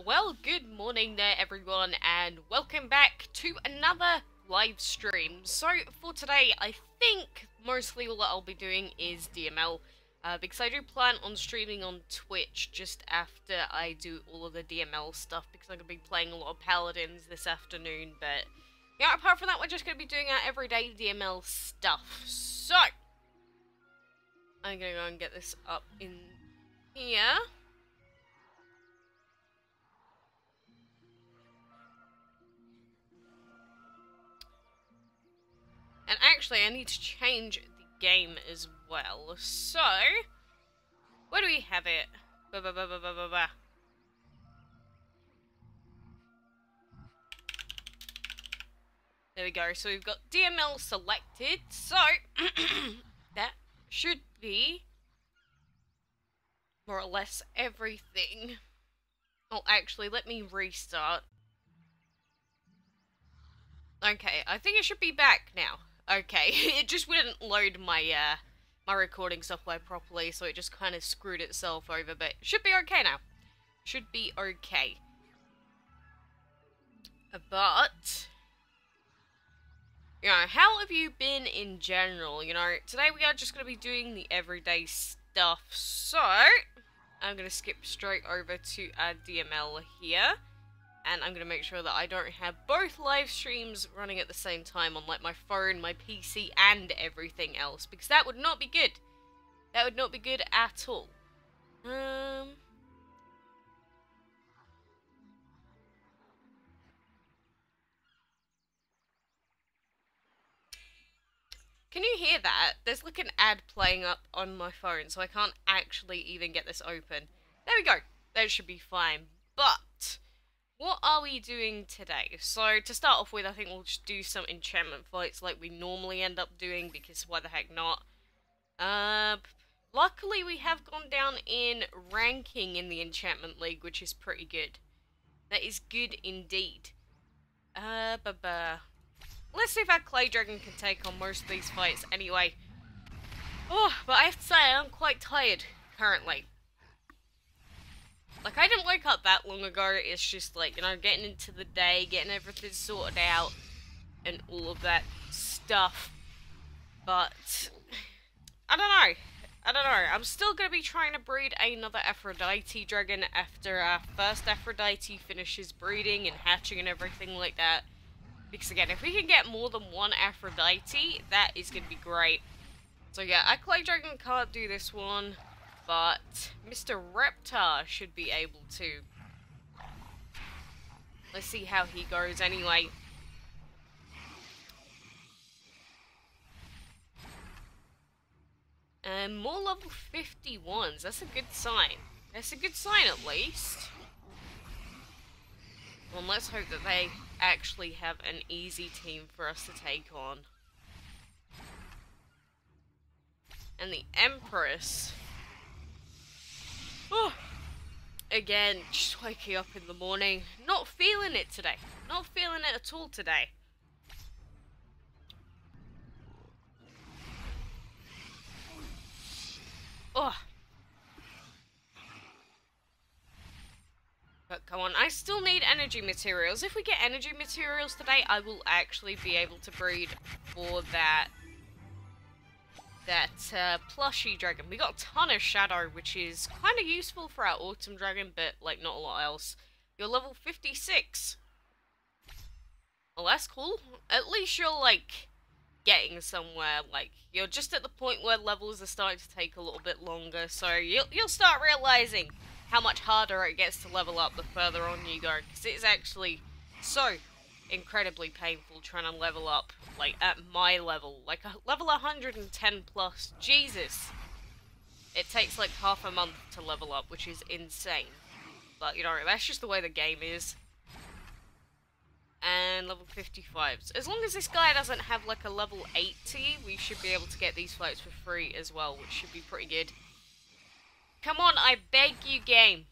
Well, good morning there everyone, and welcome back to another live stream. So, for today, I think mostly all that I'll be doing is DML, because I do plan on streaming on Twitch just after I do all of the DML stuff, because I'm going to be playing a lot of Paladins this afternoon, but yeah, apart from that, we're just going to be doing our everyday DML stuff. So, I'm going to go and get this up in here. And actually, I need to change the game as well. So, where do we have it? There we go. So we've got DML selected. So, that should be more or less everything. Oh, actually, let me restart. Okay, I think it should be back now. Okay, it just wouldn't load my my recording software properly, so it just kind of screwed itself over, but it should be okay now. Should be okay. But, you know, how have you been in general? You know, today we are just going to be doing the everyday stuff, so I'm going to skip straight over to our DML here. And I'm going to make sure that I don't have both live streams running at the same time on like my phone, my PC, and everything else. Because that would not be good. That would not be good at all. Can you hear that? There's like an ad playing up on my phone, so I can't actually even get this open. There we go. That should be fine. But what are we doing today? So, to start off with, I think we'll just do some enchantment fights like we normally end up doing, because why the heck not? Luckily we have gone down in ranking in the Enchantment League, which is pretty good. That is good indeed. Let's see if our Clay Dragon can take on most of these fights anyway. Oh, but I have to say, I'm quite tired currently. Like, I didn't wake up that long ago. It's just like, you know, getting into the day, getting everything sorted out, and all of that stuff. But I don't know. I'm still going to be trying to breed another Aphrodite dragon after our first Aphrodite finishes breeding and hatching and everything like that. Because again, if we can get more than one Aphrodite, that is going to be great. So yeah, our Clay Dragon can't do this one, but Mr. Reptar should be able to. Let's see how he goes anyway. More level 51s. That's a good sign. That's a good sign at least. Well, let's hope that they actually have an easy team for us to take on. And the Empress. Oh, again, just waking up in the morning. Not feeling it today. Not feeling it at all today. Oh. But come on, I still need energy materials. If we get energy materials today, I will actually be able to breed for that plushy dragon. We got a ton of shadow, which is kind of useful for our autumn dragon, but like not a lot else. You're level 56. Well, that's cool. At least you're like getting somewhere. Like, you're just at the point where levels are starting to take a little bit longer, so you'll start realizing how much harder it gets to level up the further on you go, because it is actually so incredibly painful trying to level up, like, at my level. Like, level 110 plus, Jesus! It takes, like, half a month to level up, which is insane. But, you know, that's just the way the game is. And level 55s. As long as this guy doesn't have, like, a level 80, we should be able to get these fights for free as well, which should be pretty good. Come on, I beg you, game.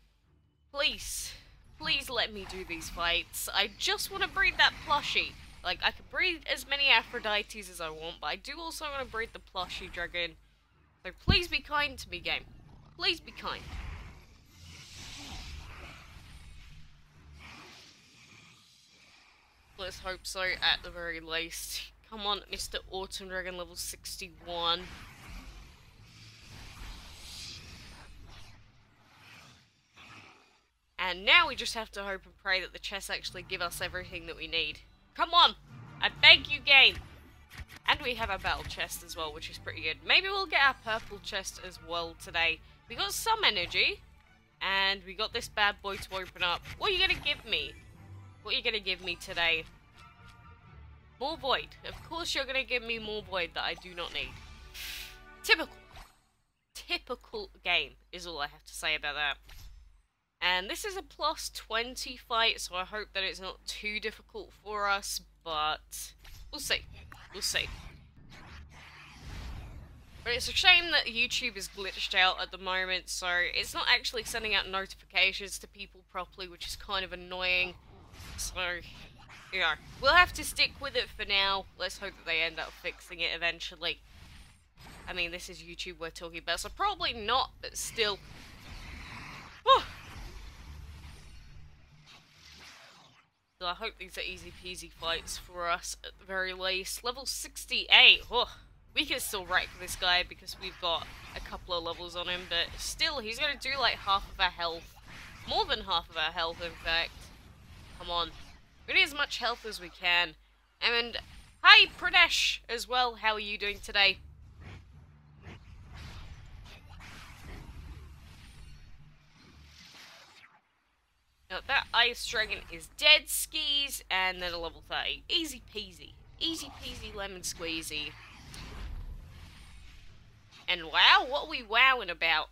Please. Please let me do these fights. I just want to breed that plushie. Like, I can breed as many Aphrodites as I want, but I do also want to breed the plushie dragon. So please be kind to me, game. Please be kind. let's hope so at the very least. Come on, Mr. Autumn Dragon level 61. And now we just have to hope and pray that the chests actually give us everything that we need. Come on! I beg you, game! And we have a battle chest as well, which is pretty good. Maybe we'll get our purple chest as well today. We got some energy, and we got this bad boy to open up. What are you gonna give me? What are you gonna give me today? More void. Of course you're gonna give me more void that I do not need. Typical. Typical game is all I have to say about that. And this is a plus 20 fight, so I hope that it's not too difficult for us, but we'll see. We'll see. But it's a shame that YouTube is glitched out at the moment, so it's not actually sending out notifications to people properly, which is kind of annoying. So, you know, we'll have to stick with it for now. Let's hope that they end up fixing it eventually. I mean, this is YouTube we're talking about, so probably not, but still. Whew. So I hope these are easy peasy fights for us at the very least. Level 68. Oh, we can still wreck this guy because we've got a couple of levels on him, but still, he's going to do like half of our health. More than half of our health, in fact. Come on. We need as much health as we can. And hi, Pradesh, as well. How are you doing today? Now, that Ice Dragon is dead, skis, and then a level 30. Easy peasy. Easy peasy lemon squeezy. And wow, what are we wowing about?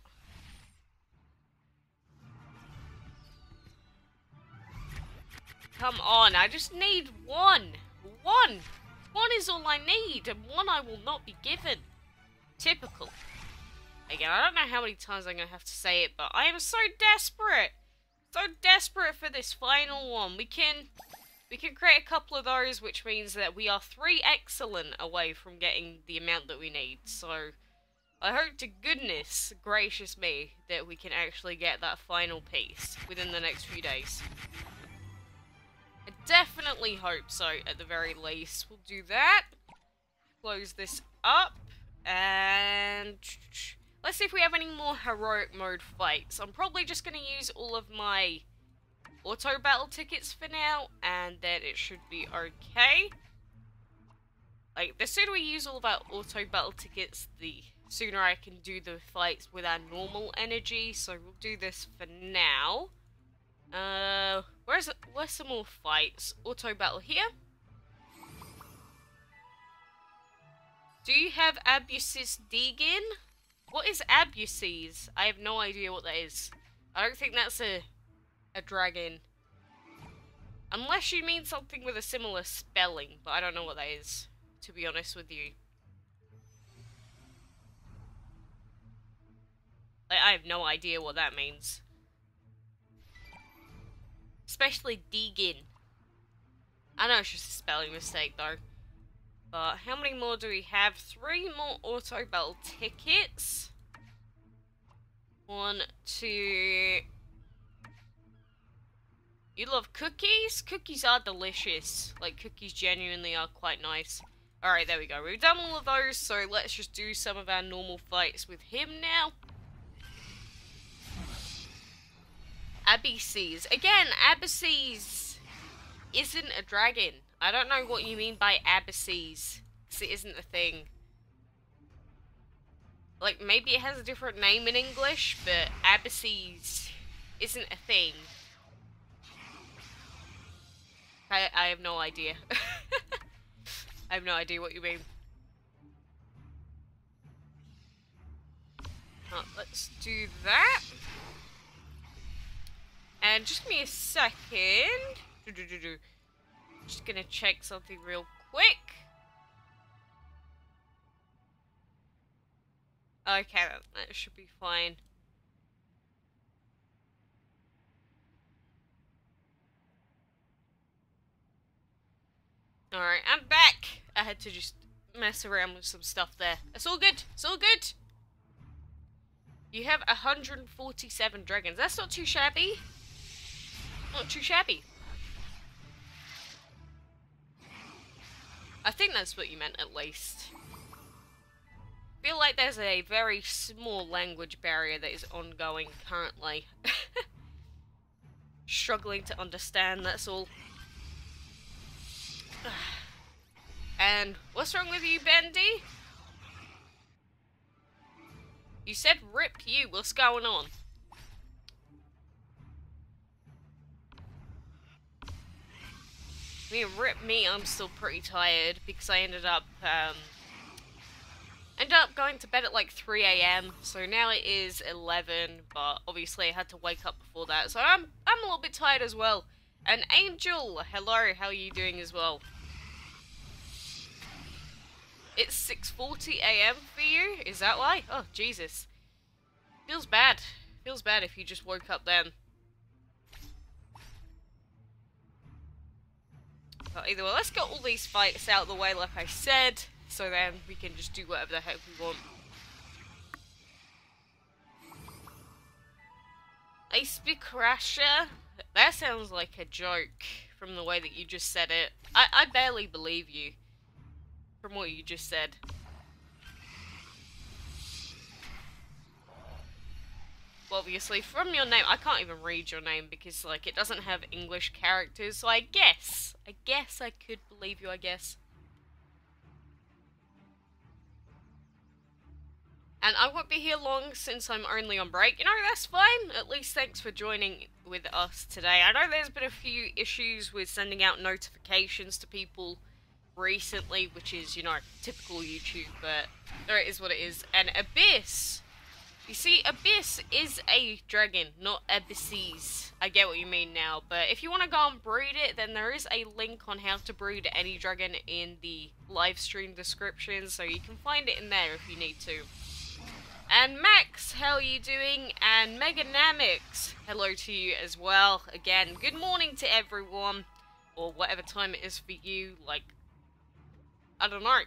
Come on, I just need one. One! One is all I need, and one I will not be given. Typical. Again, I don't know how many times I'm going to have to say it, but I am so desperate. So desperate for this final one. We can create a couple of those, which means that we are 3 excellent away from getting the amount that we need. So I hope to goodness gracious me that we can actually get that final piece within the next few days. I definitely hope so, at the very least. We'll do that. Close this up. And let's see if we have any more heroic mode fights. I'm probably just going to use all of my auto battle tickets for now, and then it should be okay. Like, the sooner we use all of our auto battle tickets, the sooner I can do the fights with our normal energy, so we'll do this for now. Where's some more fights? Auto battle here. Do you have Abusis Deegan? What is Abuses? I have no idea what that is. I don't think that's a dragon. Unless you mean something with a similar spelling, but I don't know what that is, to be honest with you. Like, I have no idea what that means. Especially Deegan. I know it's just a spelling mistake though. But how many more do we have? 3 more auto battle tickets. 1, 2. You love cookies? Cookies are delicious. Like, cookies genuinely are quite nice. Alright, there we go. We've done all of those, so let's just do some of our normal fights with him now. Abysses. Again, Abysses isn't a dragon. I don't know what you mean by Abysses, because it isn't a thing. Like, maybe it has a different name in English, but Abysses isn't a thing. I have no idea. I have no idea what you mean. Let's do that. And just give me a second. Just gonna check something real quick. Okay, that should be fine. Alright, I'm back. I had to just mess around with some stuff there. It's all good. It's all good. You have 147 dragons. That's not too shabby. Not too shabby. I think that's what you meant, at least. I feel like there's a very small language barrier that is ongoing currently. Struggling to understand, that's all. And what's wrong with you, Bendy? You said rip you, what's going on? I mean, rip me, I'm still pretty tired because I ended up going to bed at like 3 AM, so now it is 11, but obviously I had to wake up before that, so I'm a little bit tired as well. And Angel, hello, how are you doing as well? It's 6:40 AM for you? Is that why? Oh, Jesus. Feels bad. Feels bad if you just woke up then. But either way, let's get all these fights out of the way like I said, so then we can just do whatever the heck we want. Ice Crasher? That sounds like a joke from the way that you just said it. I barely believe you from what you just said. Well, obviously, from your name, I can't even read your name because, like, it doesn't have English characters, so I guess I could believe you, I guess. And I won't be here long since I'm only on break. You know, that's fine. At least thanks for joining with us today. I know there's been a few issues with sending out notifications to people recently, which is, you know, typical YouTube, but there it is what it is. And Abyss, you see, Abyss is a dragon, not Abysses. I get what you mean now, but if you want to go and breed it, then there is a link on how to breed any dragon in the live stream description, so you can find it in there if you need to. And Max, how are you doing? And Meganamics, hello to you as well. Again, good morning to everyone, or whatever time it is for you. Like, I don't know,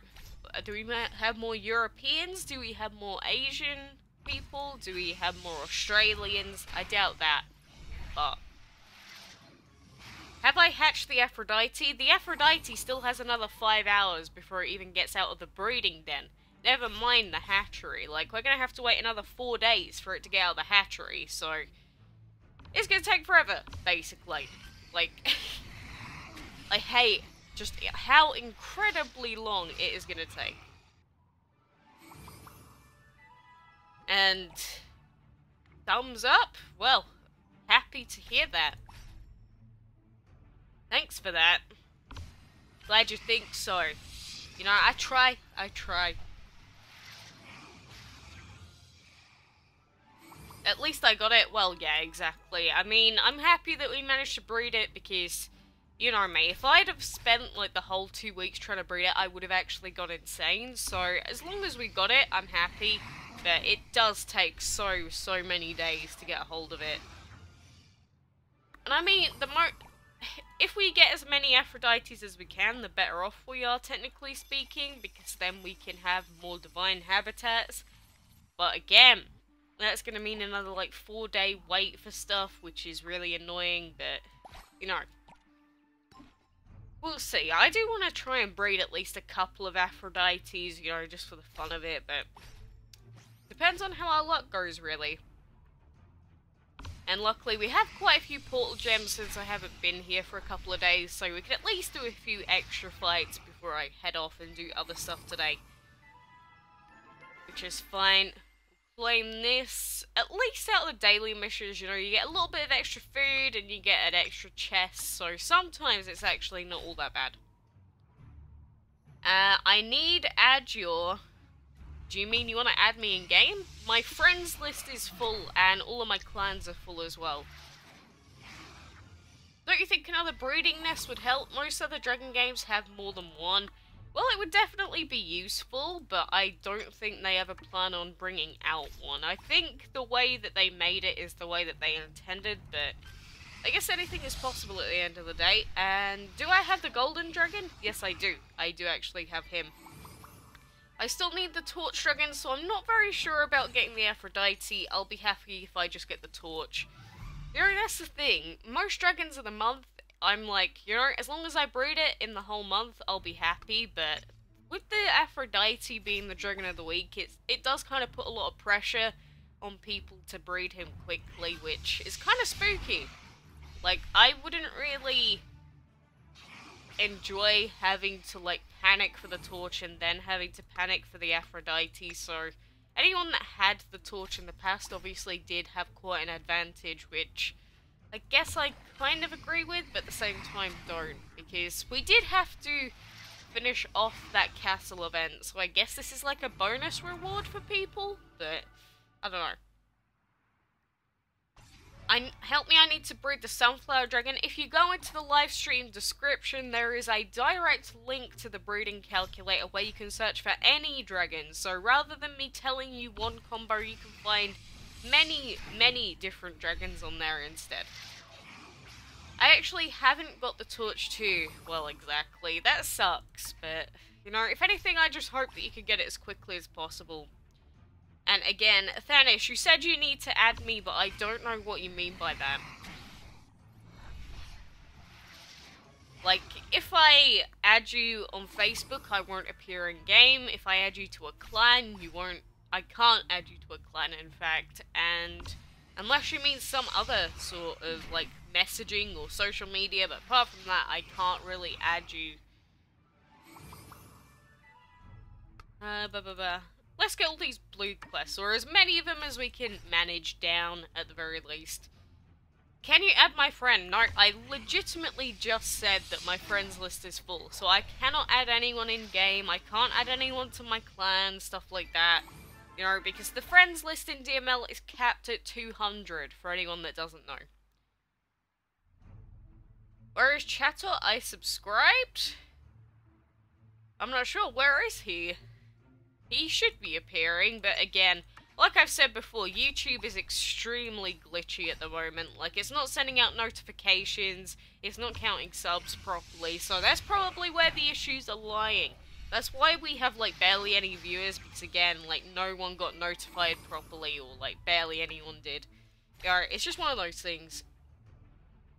do we have more Europeans? Do we have more Asian people? Do we have more Australians? I doubt that. But have I hatched the Aphrodite? The Aphrodite still has another 5 hours before it even gets out of the breeding den. Never mind the hatchery. Like, we're gonna have to wait another 4 days for it to get out of the hatchery, so it's gonna take forever, basically. Like, I hate just how incredibly long it is gonna take. And thumbs up? Well, happy to hear that. Thanks for that. Glad you think so. You know, I try. At least I got it. Well, yeah, exactly. I mean, I'm happy that we managed to breed it because, you know me, if I'd have spent like the whole 2 weeks trying to breed it, I would have actually gone insane. So, as long as we got it, I'm happy. But it does take so many days to get a hold of it. And I mean, if we get as many Aphrodites as we can, the better off we are, technically speaking, because then we can have more divine habitats. But again, that's going to mean another like 4-day wait for stuff, which is really annoying, but, you know, we'll see. I do want to try and breed at least a couple of Aphrodites, you know, just for the fun of it, but depends on how our luck goes, really. And luckily, we have quite a few portal gems since I haven't been here for a couple of days, so we can at least do a few extra fights before I head off and do other stuff today. Which is fine. Claim this, at least out of the daily missions, you know, you get a little bit of extra food and you get an extra chest, so sometimes it's actually not all that bad. I need add your... Do you mean you want to add me in game? My friends list is full and all of my clans are full as well. Don't you think another breeding nest would help? Most other dragon games have more than one. Well, it would definitely be useful, but I don't think they ever plan on bringing out one. I think the way that they made it is the way that they intended, but I guess anything is possible at the end of the day. And do I have the golden dragon? Yes, I do. I do actually have him. I still need the torch dragon, so I'm not very sure about getting the Aphrodite. I'll be happy if I just get the torch. You know, that's the thing. Most dragons of the month I'm like, you know, as long as I breed it in the whole month, I'll be happy, but with the Aphrodite being the Dragon of the Week, it does kind of put a lot of pressure on people to breed him quickly, which is kind of spooky. Like, I wouldn't really enjoy having to, like, panic for the torch and then having to panic for the Aphrodite, so anyone that had the torch in the past obviously did have quite an advantage, which I guess I kind of agree with, but at the same time don't, because we did have to finish off that castle event, so I guess this is like a bonus reward for people, but I don't know. Help me, I need to breed the Sunflower Dragon. If you go into the live stream description, there is a direct link to the breeding calculator where you can search for any dragon. So rather than me telling you one combo, you can find many different dragons on there instead. I actually haven't got the torch too. Well, exactly. That sucks, but, you know, if anything, I just hope that you can get it as quickly as possible. And again, Thanis, you said you need to add me, but I don't know what you mean by that. Like, if I add you on Facebook, I won't appear in game. If I add you to a clan, you won't. I can't add you to a clan, in fact. And unless you mean some other sort of, like, messaging or social media, but apart from that, I can't really add you. Let's get all these blue quests, or as many of them as we can manage down, at the very least. Can you add my friend? No, I legitimately just said that my friends list is full, so I cannot add anyone in-game, I can't add anyone to my clan, stuff like that. You know, because the friends list in DML is capped at 200, for anyone that doesn't know. Where is Chatter? I subscribed? I'm not sure, where is he? He should be appearing, but again, like I've said before, YouTube is extremely glitchy at the moment. Like, it's not sending out notifications, it's not counting subs properly, so that's probably where the issues are lying. That's why we have, like, barely any viewers, because again, like, no one got notified properly, or, like, barely anyone did. Yeah, it's just one of those things.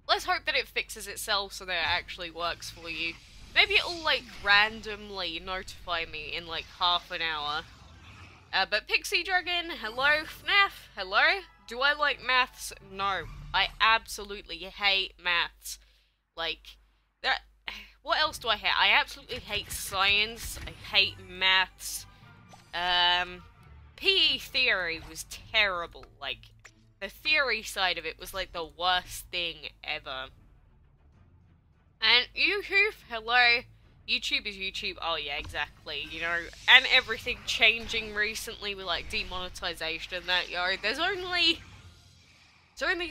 Let's hope that it fixes itself so that it actually works for you. Maybe it'll, like, randomly notify me in, like, half an hour. But Pixie Dragon, hello. FNAF, hello. Do I like maths? No. I absolutely hate maths. Like, that... What else do I hate? I absolutely hate science. I hate maths. PE theory was terrible. Like, the theory side of it was, like, the worst thing ever. And YouTube, hello. YouTube is YouTube. Oh yeah, exactly. You know, and everything changing recently with like demonetization and that. You know, there's only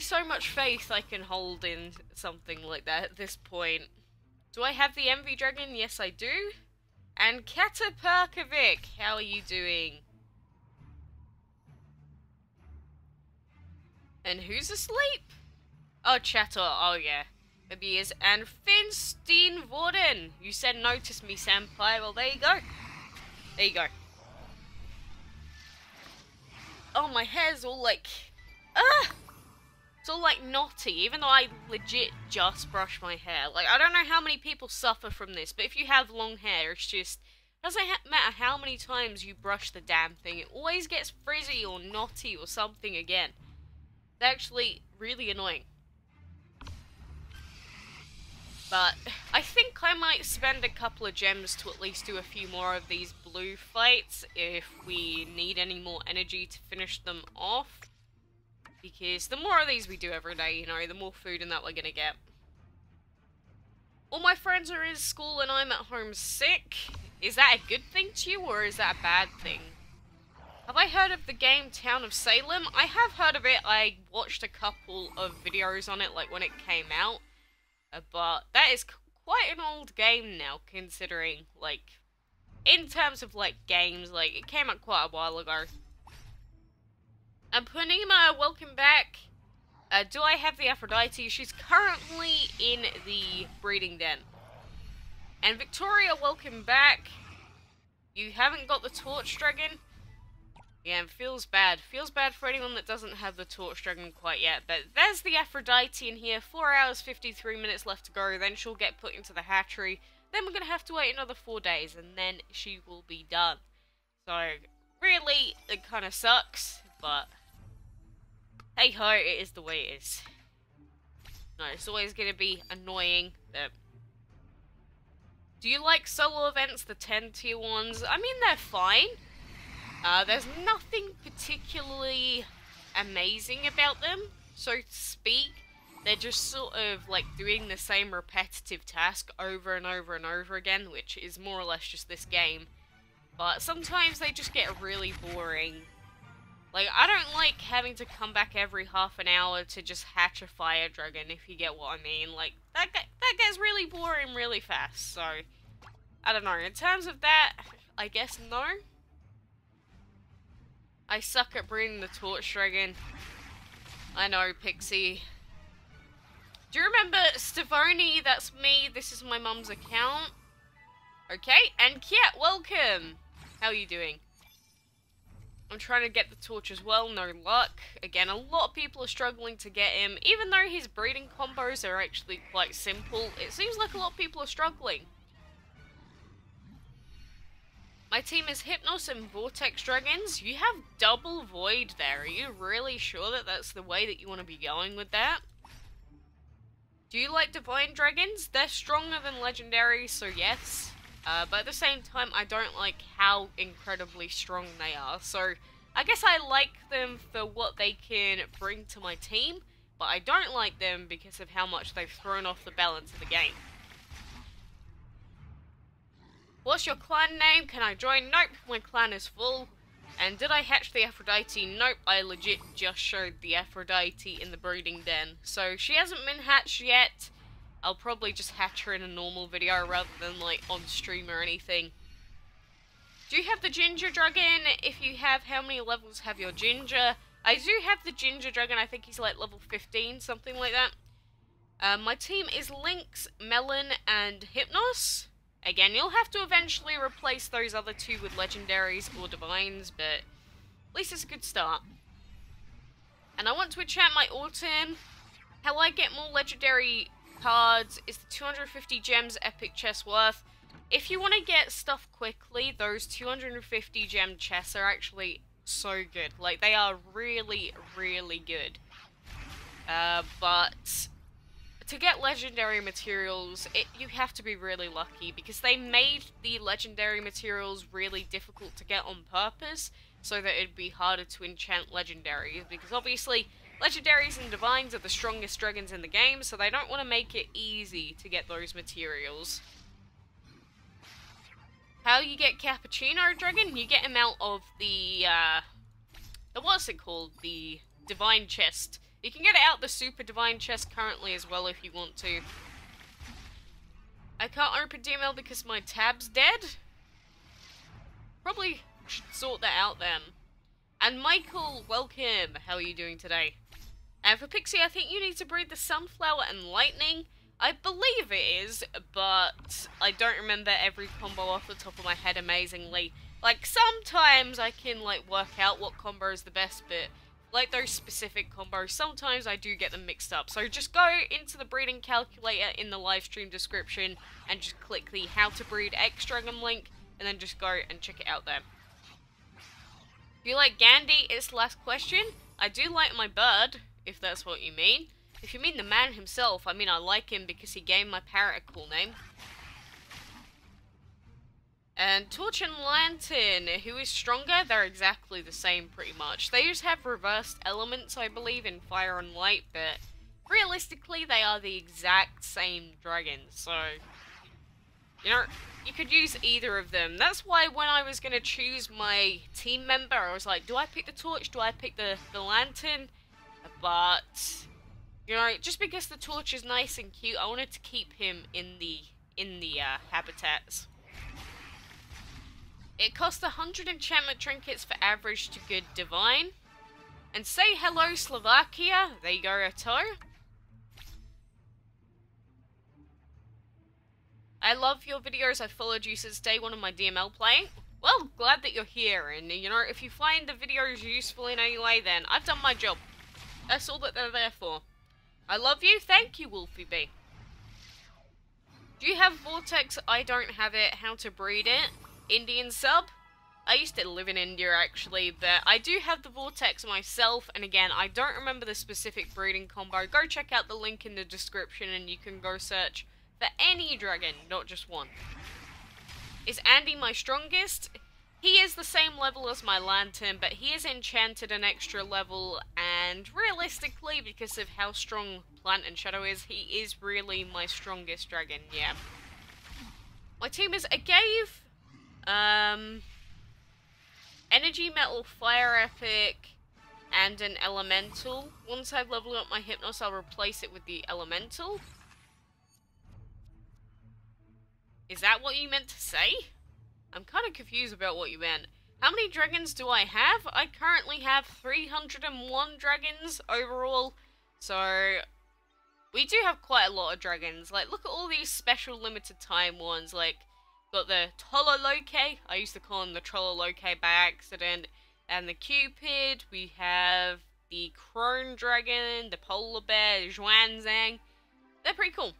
so much faith I can hold in something like that at this point. Do I have the Envy Dragon? Yes, I do. And Kata Perkovic, how are you doing? And who's asleep? Oh, Chatter. Oh yeah. Maybe he is. And Finstein Vorden. You said notice me, senpai. Well, there you go. There you go. Oh, my hair's all like... It's all like knotty, even though I legit just brush my hair. Like, I don't know how many people suffer from this, but if you have long hair, it's just... It doesn't matter how many times you brush the damn thing. It always gets frizzy or knotty or something again. It's actually really annoying. But I think I might spend a couple of gems to at least do a few more of these blue fights if we need any more energy to finish them off. Because the more of these we do every day, you know, the more food and that we're gonna get. All my friends are in school and I'm at home sick. Is that a good thing to you or is that a bad thing? Have I heard of the game Town of Salem? I have heard of it. I watched a couple of videos on it, like when it came out. But that is quite an old game now, considering, like, in terms of, like, games, like, it came out quite a while ago. And Punima, welcome back. Do I have the Aphrodite? She's currently in the breeding den. And Victoria, welcome back. You haven't got the Torch Dragon? Yeah, it feels bad. Feels bad for anyone that doesn't have the Torch Dragon quite yet. But there's the Aphrodite in here. 4 hours, 53 minutes left to go. Then she'll get put into the hatchery. Then we're going to have to wait another 4 days. And then she will be done. So, really, it kind of sucks. But, hey ho, it is the way it is. No, it's always going to be annoying. But do you like solo events, the 10 tier ones? I mean, they're fine. There's nothing particularly amazing about them, so to speak. They're just sort of like doing the same repetitive task over and over and over again, which is more or less just this game. But sometimes they just get really boring. Like, I don't like having to come back every half an hour to just hatch a fire dragon, if you get what I mean. Like, that gets really boring really fast, so I don't know. In terms of that, I guess no. I suck at breeding the Torch Dragon. I know, Pixie. Do you remember Stavoni? That's me. This is my mum's account. Okay, and Kiet, welcome. How are you doing? I'm trying to get the torch as well, no luck. Again, a lot of people are struggling to get him. Even though his breeding combos are actually quite simple, it seems like a lot of people are struggling. My team is Hypnos and Vortex Dragons. You have double Void there. Are you really sure that that's the way that you want to be going with that? Do you like Divine Dragons? They're stronger than Legendary, so yes. But at the same time, I don't like how incredibly strong they are. So I guess I like them for what they can bring to my team, but I don't like them because of how much they've thrown off the balance of the game. What's your clan name? Can I join? Nope, my clan is full. And did I hatch the Aphrodite? Nope, I legit just showed the Aphrodite in the breeding den. So she hasn't been hatched yet. I'll probably just hatch her in a normal video rather than like on stream or anything. Do you have the Ginger Dragon? If you have, how many levels have your Ginger? I do have the Ginger Dragon, I think he's like level 15, something like that. My team is Lynx, Melon, and Hypnos. Again, you'll have to eventually replace those other two with legendaries or divines, but at least it's a good start. And I want to enchant my Autumn. How I get more legendary cards is the 250 gems epic chest worth. If you want to get stuff quickly, those 250 gem chests are actually so good. Like, they are really, really good. But to get legendary materials, you have to be really lucky, because they made the legendary materials really difficult to get on purpose, so that it'd be harder to enchant legendaries, because obviously legendaries and divines are the strongest dragons in the game, so they don't want to make it easy to get those materials. How you get Cappuccino Dragon? You get him out of the what's it called? The Divine Chest. You can get it out the Super Divine Chest currently as well if you want to. I can't open DML because my tab's dead. Probably should sort that out then. And Michael, welcome. How are you doing today? And for Pixie, I think you need to breed the Sunflower and Lightning. I believe it is, but I don't remember every combo off the top of my head amazingly. Like, sometimes I can, like, work out what combo is the best, but like those specific combos, sometimes I do get them mixed up. So just go into the breeding calculator in the live stream description and just click the How to Breed X Dragon link, and then just go and check it out there. Do you like Gandhi? It's the last question. I do like my bird, if that's what you mean. If you mean the man himself, I mean I like him because he gave my parrot a cool name. And Torch and Lantern, who is stronger? They're exactly the same, pretty much. They just have reversed elements, I believe, in Fire and Light, but realistically, they are the exact same dragons, so you know, you could use either of them. That's why when I was going to choose my team member, I was like, do I pick the Torch? Do I pick the Lantern? But you know, just because the Torch is nice and cute, I wanted to keep him in the habitats. It costs 100 enchantment trinkets for average to good divine. And say hello, Slovakia. There you go, Rato. I love your videos. I followed you since day one of my DML playing. Well, glad that you're here, and you know, if you find the videos useful in any way, then I've done my job. That's all that they're there for. I love you, thank you, Wolfie B. Do you have Vortex? I don't have it. How to breed it? Indian sub? I used to live in India, actually, but I do have the Vortex myself, and again, I don't remember the specific breeding combo. Go check out the link in the description, and you can go search for any dragon, not just one. Is Andy my strongest? He is the same level as my Lantern, but he is enchanted an extra level, and realistically, because of how strong Plant and Shadow is, he is really my strongest dragon, yeah. My team is a Gave, Energy Metal, Fire Epic, and an Elemental. Once I've leveled up my Hypnos, I'll replace it with the Elemental. Is that what you meant to say? I'm kind of confused about what you meant. How many dragons do I have? I currently have 301 dragons overall. So, we do have quite a lot of dragons. Like, look at all these special limited time ones. Like, got the Tololoke. I used to call him the Trolloloke by accident. And the Cupid. We have the Crone Dragon, the Polar Bear, the Zhuanzang. They're pretty cool.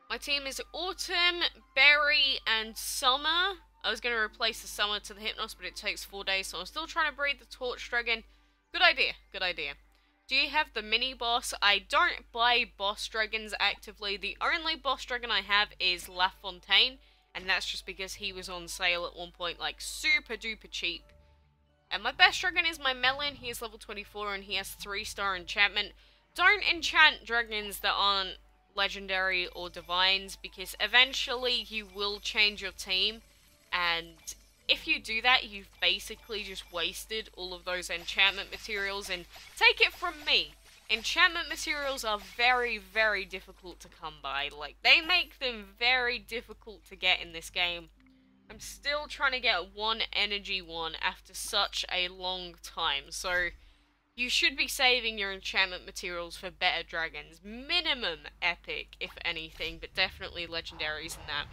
My team is Autumn, Berry, and Summer. I was going to replace the Summer to the Hypnos, but it takes 4 days, so I'm still trying to breed the Torch Dragon. Good idea, good idea. Do you have the mini-boss? I don't buy boss dragons actively. The only boss dragon I have is La Fontaine, and that's just because he was on sale at one point, like, super duper cheap. And my best dragon is my Melon. He is level 24, and he has 3-star enchantment. Don't enchant dragons that aren't legendary or divines, because eventually you will change your team, and if you do that, you've basically just wasted all of those enchantment materials. And take it from me, enchantment materials are very, very difficult to come by. Like, they make them very difficult to get in this game. I'm still trying to get one energy one after such a long time, so you should be saving your enchantment materials for better dragons. Minimum epic, if anything, but definitely legendaries in that.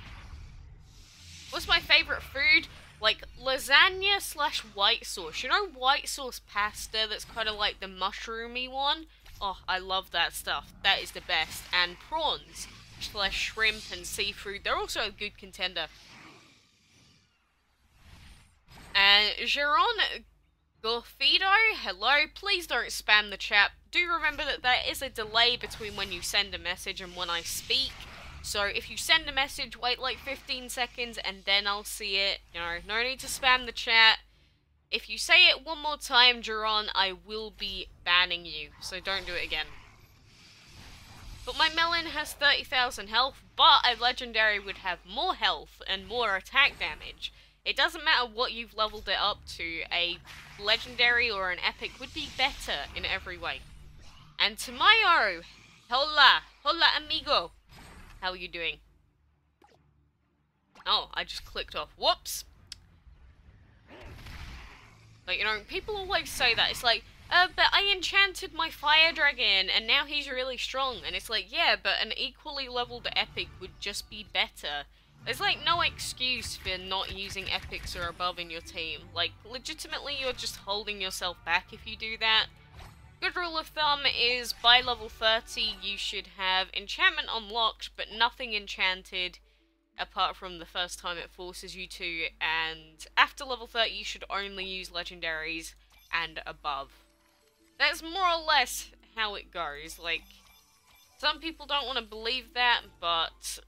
What's my favourite food? Like, lasagna slash white sauce. You know white sauce pasta that's kind of like the mushroomy one? Oh, I love that stuff. That is the best. And prawns slash shrimp and seafood. They're also a good contender. And Geron Gorfido, hello, please don't spam the chat. Do remember that there is a delay between when you send a message and when I speak. So if you send a message, wait like 15 seconds and then I'll see it. You know, no need to spam the chat. If you say it one more time, Geron, I will be banning you. So don't do it again. But my Melon has 30,000 health, but a legendary would have more health and more attack damage. It doesn't matter what you've leveled it up to, a legendary or an epic would be better in every way. And Tamayo, hola, hola amigo. How are you doing? Oh, I just clicked off. Whoops. But you know, people always say that. It's like, but I enchanted my fire dragon and now he's really strong. And it's like, yeah, but an equally leveled epic would just be better. There's like no excuse for not using epics or above in your team. Like, legitimately, you're just holding yourself back if you do that. Good rule of thumb is by level 30 you should have enchantment unlocked, but nothing enchanted apart from the first time it forces you to, and after level 30 you should only use legendaries and above. That's more or less how it goes. Like, some people don't want to believe that, but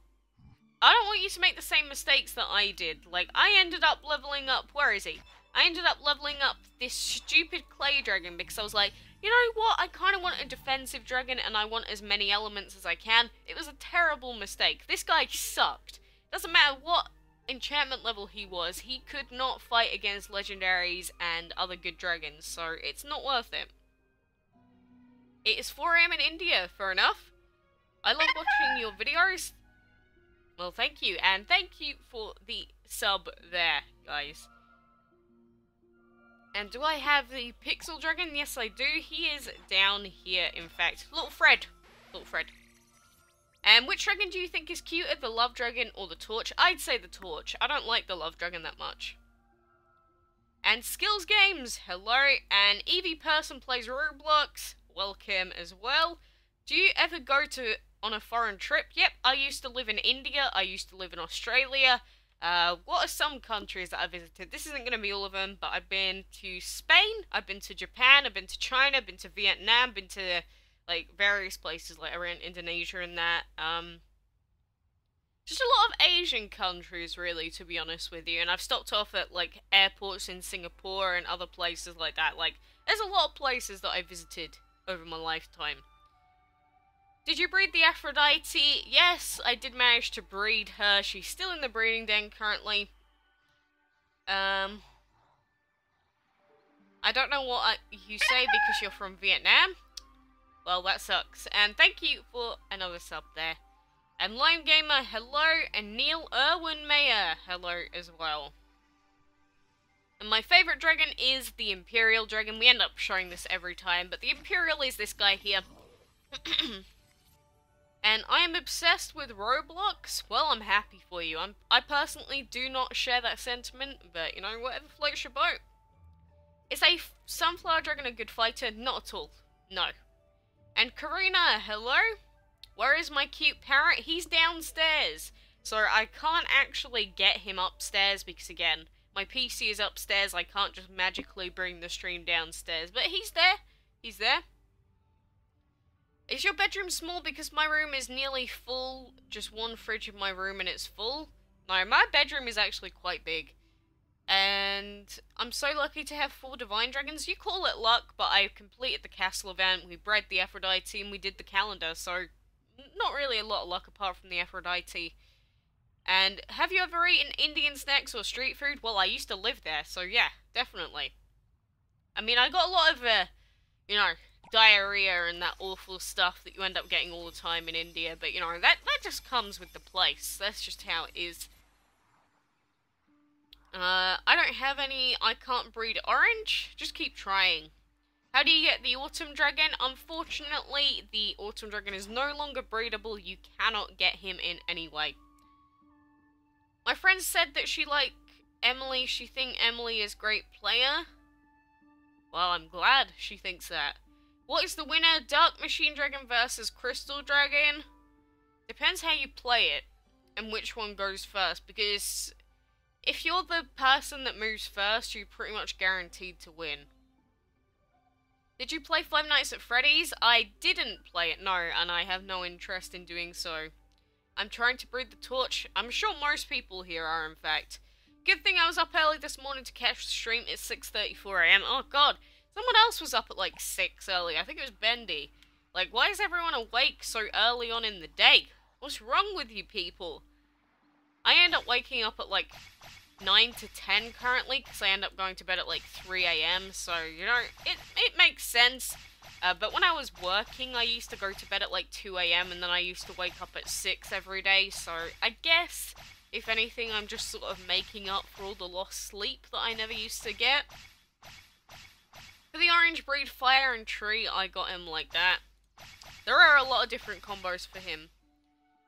I don't want you to make the same mistakes that I did. Like, I ended up leveling up, where is he? I ended up leveling up this stupid clay dragon because I was like, you know what, I kind of want a defensive dragon and I want as many elements as I can. It was a terrible mistake. This guy sucked. Doesn't matter what enchantment level he was, he could not fight against legendaries and other good dragons, so it's not worth it. It is 4 AM in India, fair enough. I love watching your videos. Well, thank you, and thank you for the sub there, guys. And do I have the Pixel Dragon? Yes, I do. He is down here, in fact. Little Fred. Little Fred. And which dragon do you think is cuter, the love dragon or the torch? I'd say the torch. I don't like the love dragon that much. And Skills Games, hello. And Evie Person plays Roblox, welcome as well. Do you ever go on a foreign trip? Yep, I used to live in India, I used to live in Australia. What are some countries that I visited? This isn't going to be all of them, but I've been to Spain, I've been to Japan, I've been to China, I've been to Vietnam, been to like various places like around Indonesia and that. Just a lot of Asian countries, really, to be honest with you. And I've stopped off at, like, airports in Singapore and other places like that. Like, there's a lot of places that I visited over my lifetime. Did you breed the Aphrodite? Yes, I did manage to breed her. She's still in the breeding den currently. I don't know what you say because you're from Vietnam. Well, that sucks. And thank you for another sub there. And Lime Gamer, hello, and Neil Irwin Mayer, hello as well. And my favourite dragon is the Imperial Dragon. We end up showing this every time, but the Imperial is this guy here. And I am obsessed with Roblox. Well, I'm happy for you. I personally do not share that sentiment, but, you know, whatever floats your boat. Is a Sunflower Dragon a good fighter? Not at all. No. And Karina, hello? Where is my cute parrot? He's downstairs. So I can't actually get him upstairs because, again, my PC is upstairs. I can't just magically bring the stream downstairs. But he's there. He's there. Is your bedroom small? Because my room is nearly full. Just one fridge in my room and it's full. No, my bedroom is actually quite big. And I'm so lucky to have 4 Divine Dragons. You call it luck, but I completed the castle event. We bred the Aphrodite and we did the calendar. So not really a lot of luck apart from the Aphrodite. And have you ever eaten Indian snacks or street food? Well, I used to live there, so yeah, definitely. I mean, I got a lot of, you know, diarrhea and that awful stuff that you end up getting all the time in India. But, you know, that just comes with the place. That's just how it is. I don't have any. I can't breed orange. Just keep trying. How do you get the Autumn Dragon? Unfortunately, the Autumn Dragon is no longer breedable. You cannot get him in any way. My friend said that she liked Emily. She thinks Emily is a great player. Well, I'm glad she thinks that. What is the winner? Dark Machine Dragon versus Crystal Dragon? Depends how you play it and which one goes first. Because if you're the person that moves first, you're pretty much guaranteed to win. Did you play Five Nights at Freddy's? I didn't play it, no, and I have no interest in doing so. I'm trying to breed the torch. I'm sure most people here are, in fact. Good thing I was up early this morning to catch the stream. It's 6:34 AM. Oh god, someone else was up at like 6 early. I think it was Bendy. Like, why is everyone awake so early on in the day? What's wrong with you people? I end up waking up at like 9 to 10 currently, because I end up going to bed at like 3 AM, so, you know, it makes sense. But when I was working, I used to go to bed at like 2 AM, and then I used to wake up at 6 every day, so I guess, if anything, I'm just sort of making up for all the lost sleep that I never used to get. For the orange breed Fire and Tree, I got him like that. There are a lot of different combos for him.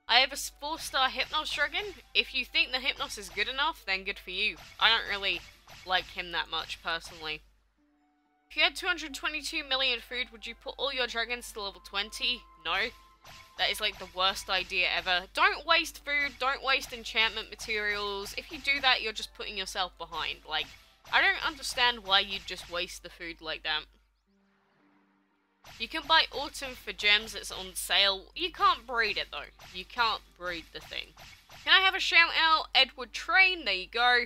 I have a 4-star Hypnos Dragon. If you think the Hypnos is good enough, then good for you. I don't really like him that much, personally. If you had 222 million food, would you put all your dragons to level 20? No. That is like the worst idea ever. Don't waste food, don't waste enchantment materials. If you do that, you're just putting yourself behind. Like, I don't understand why you'd just waste the food like that. You can buy Autumn for gems, it's on sale. You can't breed it though. You can't breed the thing. Can I have a shout out? Edward Train, there you go.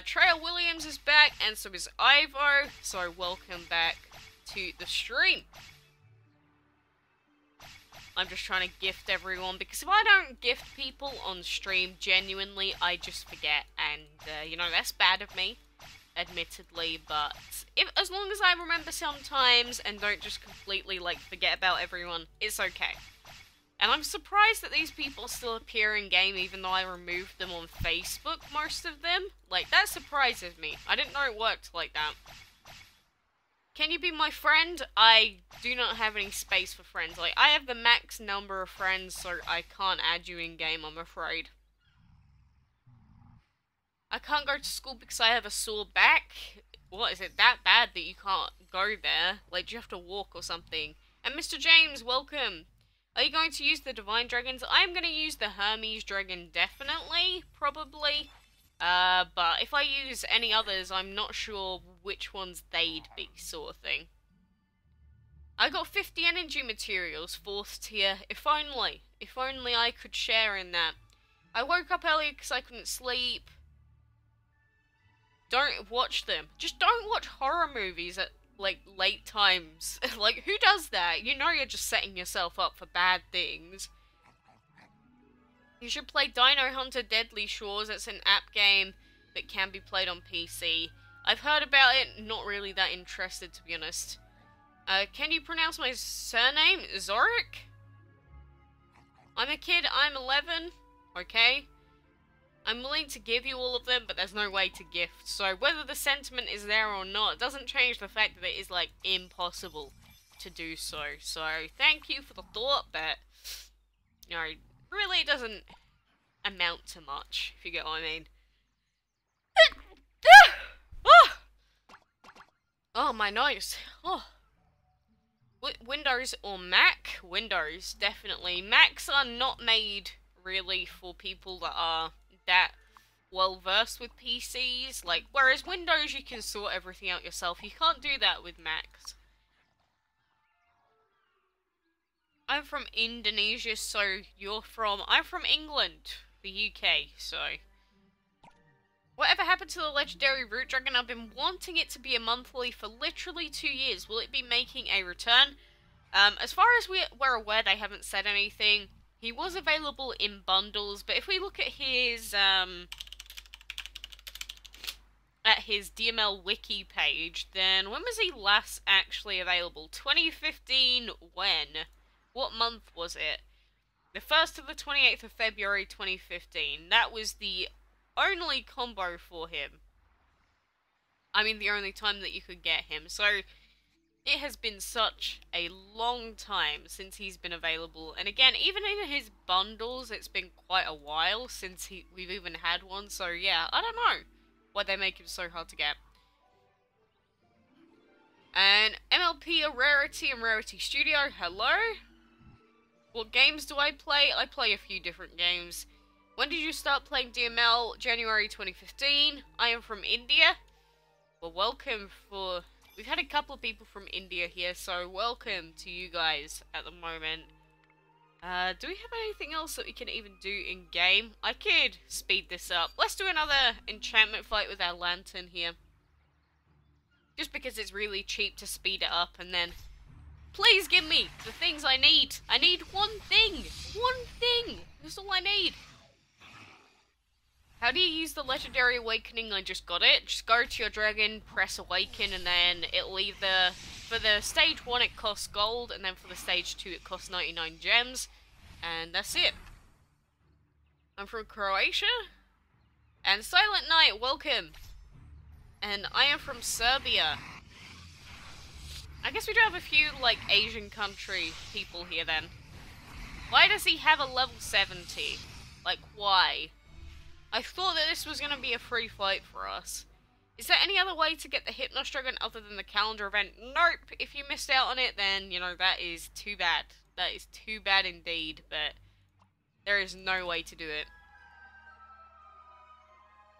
Trail Williams is back, and so is Ivo. So welcome back to the stream. I'm just trying to gift everyone, because if I don't gift people on stream, genuinely, I just forget. And, you know, that's bad of me, admittedly, but as long as I remember sometimes and don't just completely, like, forget about everyone, it's okay. And I'm surprised that these people still appear in-game even though I removed them on Facebook, most of them. Like, that surprises me. I didn't know it worked like that. Can you be my friend? I do not have any space for friends. Like, I have the max number of friends, so I can't add you in-game, I'm afraid. I can't go to school because I have a sore back. What, is it that bad that you can't go there? Like, do you have to walk or something? And Mr. James, welcome. Are you going to use the Divine Dragons? I'm going to use the Hermes Dragon, definitely, probably. But if I use any others, I'm not sure which ones they'd be, sort of thing. I got 50 energy materials, 4th tier. If only I could share in that. I woke up early because I couldn't sleep. Don't watch them. Just don't watch horror movies at, like, late times. Like, who does that? You know you're just setting yourself up for bad things. You should play Dino Hunter Deadly Shores. It's an app game that can be played on PC. I've heard about it, not really that interested, to be honest. Can you pronounce my surname? Zorik? I'm a kid, I'm 11. Okay. I'm willing to give you all of them, but there's no way to gift. So whether the sentiment is there or not, doesn't change the fact that it is, like, impossible to do so. So thank you for the thought, but, you know, really doesn't amount to much, if you get what I mean. Oh, my nose. Oh. Windows or Mac? Windows, definitely. Macs are not made, really, for people that are that well versed with PCs. Like, whereas Windows, you can sort everything out yourself. You can't do that with Macs. I'm from Indonesia, so I'm from England, the UK, so. Whatever happened to the legendary Root Dragon? I've been wanting it to be a monthly for literally 2 years. Will it be making a return? As far as we're aware, they haven't said anything. He was available in bundles, but if we look at his DML wiki page, then when was he last actually available? 2015 when? What month was it? The 1st to the 28th of February 2015. That was the only combo for him. I mean, the only time that you could get him. So, it has been such a long time since he's been available. And again, even in his bundles, it's been quite a while since we've even had one. So, yeah, I don't know why they make him so hard to get. And MLP, a Rarity and Rarity Studio, hello? What games do I play? I play a few different games. When did you start playing DML? January 2015. I am from India. Well, welcome for... We've had a couple of people from India here, so welcome to you guys at the moment. Do we have anything else that we can even do in-game? I could speed this up. Let's do another enchantment fight with our lantern here. Just because it's really cheap to speed it up, and then... Please give me the things I need. I need one thing. One thing. That's all I need. How do you use the Legendary Awakening? I just got it. Just go to your dragon, press Awaken, and then it'll either... For the stage 1 it costs gold, and then for the stage 2 it costs 99 gems. And that's it. I'm from Croatia. And Silent Night, welcome. And I am from Serbia. I guess we do have a few, like, Asian country people here then. Why does he have a level 70? Like, why? I thought that this was going to be a free fight for us. Is there any other way to get the Hypnos Dragon other than the calendar event? Nope. If you missed out on it, then, you know, that is too bad. That is too bad indeed, but there is no way to do it.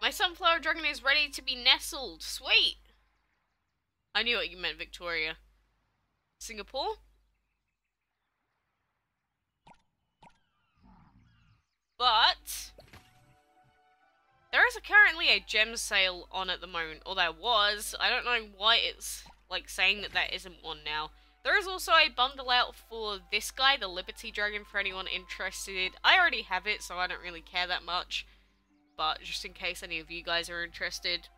My Sunflower Dragon is ready to be nestled. Sweet! I knew what you meant, Victoria. Singapore? But... there is currently a gem sale on at the moment, or there was. I don't know why it's, like, saying that there isn't one now. There is also a bundle out for this guy, the Liberty Dragon, for anyone interested. I already have it, so I don't really care that much. But just in case any of you guys are interested.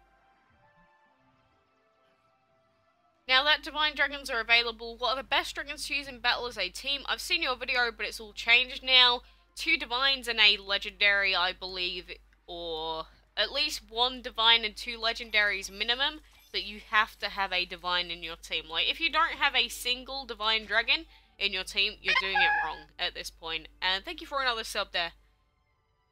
Now that Divine Dragons are available, what are the best dragons to use in battle as a team? I've seen your video, but it's all changed now. 2 Divines and a Legendary, I believe, or at least 1 Divine and 2 Legendaries minimum. that you have to have a divine in your team. Like, if you don't have a single divine dragon in your team, you're doing it wrong at this point. And thank you for another sub there.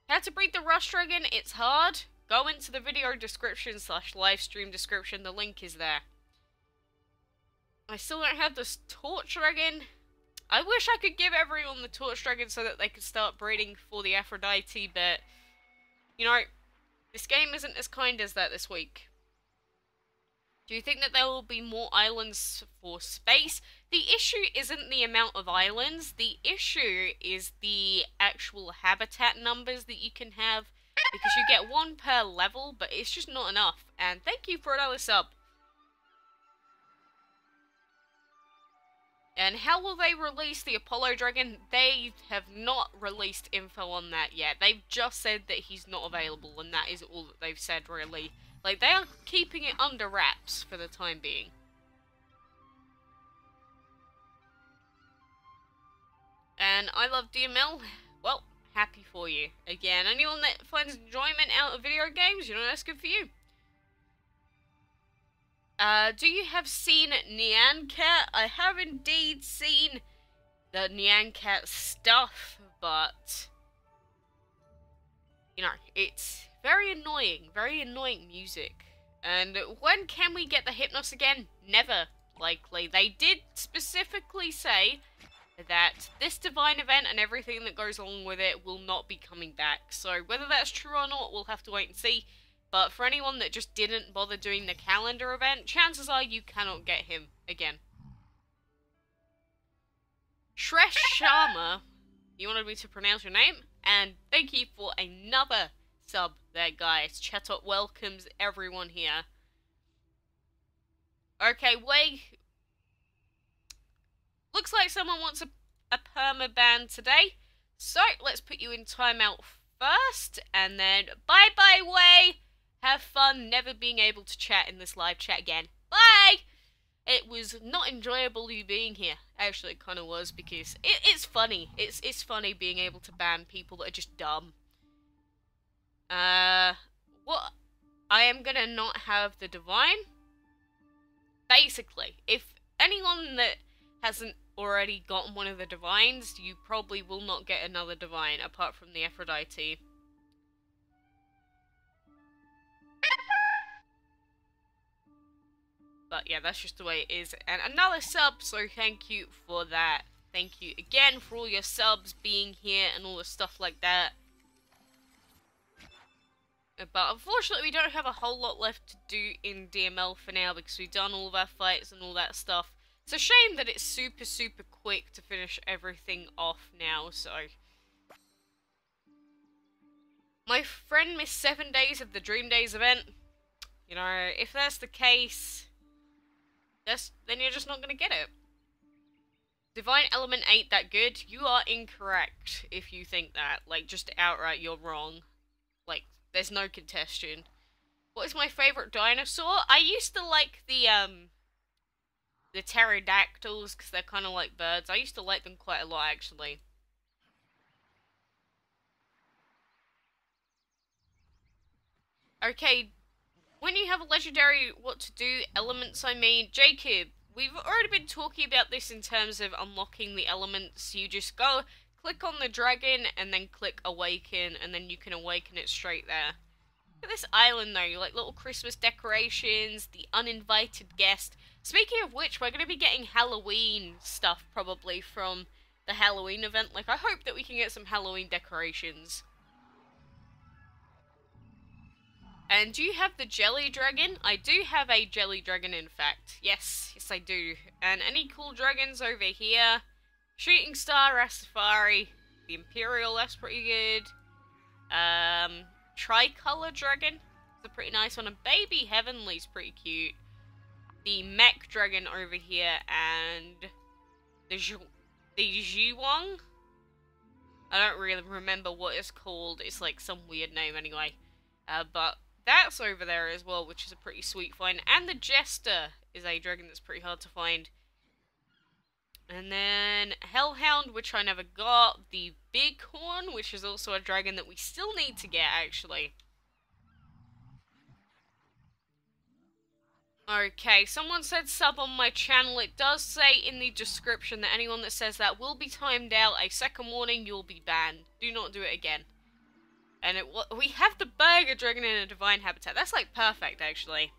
How to breed the Rush Dragon? It's hard. Go into the video description / livestream description. The link is there. I still don't have this Torch Dragon. I wish I could give everyone the Torch Dragon so that they could start breeding for the Aphrodite, but, you know, this game isn't as kind as that this week. Do you think that there will be more islands for space? The issue isn't the amount of islands. The issue is the actual habitat numbers that you can have, because you get one per level, but it's just not enough. And thank you for another sub. And how will they release the Apollo Dragon? They have not released info on that yet. They've just said that he's not available, and that is all that they've said, really. Like, they are keeping it under wraps for the time being. And I love DML. Well, happy for you. Again, anyone that finds enjoyment out of video games, you know, that's good for you. Do you have seen Nyan Cat? I have indeed seen the Nyan Cat stuff, but, you know, it's very annoying music. And when can we get the Hypnos again? Never, likely. They did specifically say that this divine event and everything that goes along with it will not be coming back. So whether that's true or not, we'll have to wait and see. But for anyone that just didn't bother doing the calendar event, chances are you cannot get him again. Shresh Sharma, you wanted me to pronounce your name? And thank you for another sub there, guys. Chatot welcomes everyone here. Okay, looks like someone wants a permaban today. So, let's put you in timeout first. And then, bye-bye, Way. Have fun never being able to chat in this live chat again. Bye! It was not enjoyable you being here. Actually, it kind of was, because it's funny. It's funny being able to ban people that are just dumb. What? I am gonna not have the divine? Basically, if anyone that hasn't already gotten one of the divines, you probably will not get another divine, apart from the Aphrodite. But yeah, that's just the way it is. And another sub, so thank you for that. Thank you again for all your subs being here and all the stuff like that. But unfortunately, we don't have a whole lot left to do in DML for now, because we've done all of our fights and all that stuff. It's a shame that it's super quick to finish everything off now, so. My friend missed 7 days of the Dream Days event. You know, if that's the case, then you're just not going to get it. Divine Element ain't that good. You are incorrect if you think that. Like, just outright, you're wrong. Like, there's no contestation. What is my favourite dinosaur? I used to like the pterodactyls, because they're kind of like birds. I used to like them quite a lot, actually. Okay, when you have a legendary, what to do, elements, I mean, Jacob, we've already been talking about this in terms of unlocking the elements. You just go, click on the dragon, and then click awaken, and then you can awaken it straight there. Look at this island though, like little Christmas decorations, the uninvited guest. Speaking of which, we're going to be getting Halloween stuff probably from the Halloween event. Like, I hope that we can get some Halloween decorations. And do you have the Jelly Dragon? I do have a Jelly Dragon, in fact. Yes I do. And any cool dragons over here? Shooting Star, Rastafari, the Imperial, that's pretty good. Tricolor Dragon, it's a pretty nice one. And Baby Heavenly's pretty cute. The Mech Dragon over here, and the Jiwang? I don't really remember what it's called. It's like some weird name anyway. But that's over there as well, which is a pretty sweet find. And the Jester is a dragon that's pretty hard to find. And then Hellhound, which I never got. The Bighorn, which is also a dragon that we still need to get, actually. Okay, someone said sub on my channel. It does say in the description that anyone that says that will be timed out. A second warning, you'll be banned. Do not do it again. And we have the Burger Dragon in a Divine Habitat. That's like perfect, actually.